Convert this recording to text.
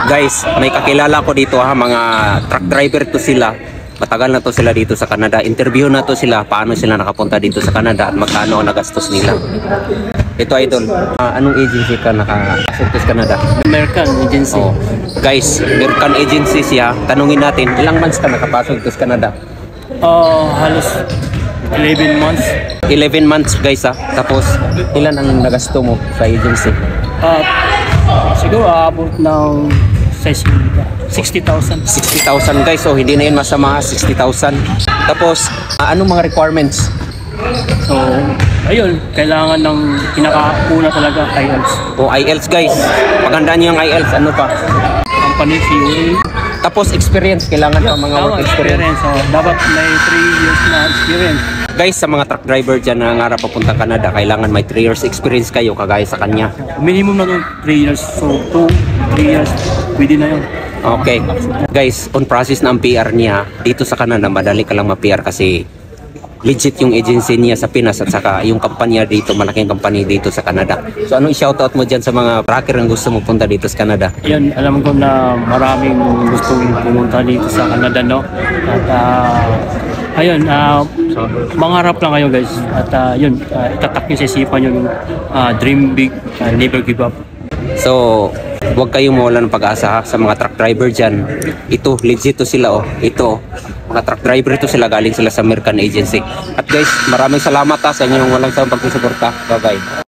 Guys, may kakilala ko dito ha, mga truck driver to sila. Matagal na to sila dito sa Canada. Interview na to sila, paano sila nakapunta dito sa Canada at magkano ang nagastos nila. Ito idol, anong agency ka nakapasok sa Canada? American agency. Oh. Guys, American agency siya. Tanungin natin, ilang months ka nakapasok sa Canada? Halos 11 months. 11 months guys ha. Tapos, ilan ang nagasto mo sa agency? Siguro aabot ng 60,000. 60,000 guys, so hindi na yun masama, 60,000. Tapos, anong mga requirements? So, ayun, kailangan ng pinakauna talaga IELTS. O IELTS guys, paghandaan nyo yung IELTS, ano pa? Company fuel. Tapos experience, kailangan pa mga work experience. So, dapat may 3 years na experience. Guys, sa mga truck driver dyan na nangarap papunta Canada, kailangan may 3 years experience kayo, kagaya sa kanya. Minimum na to 3 years. So, 2-3 years, pwede na yun. Okay. Guys, on process na ang PR niya, dito sa Canada, madali ka lang ma-PR kasi legit yung agency niya sa Pinas at saka yung kampanya dito, malaking kampanya dito sa Canada. So, anong i-shoutout mo dyan sa mga trucker na gusto mo punta dito sa Canada? Yan, alam ko na maraming gustong pumunta dito sa Canada, no? At ayun, mangarap lang kayo guys. At yun, tatak nyo sa isipan yung dream big, never give up. So, huwag kayong mawala ng pag-asa ha, sa mga truck driver dyan. Ito, legit to sila oh. Ito, mga truck driver ito sila, galing sila sa American agency. At guys, maraming salamat ha, sa inyong walang sawang pagsusuporta. Bye-bye.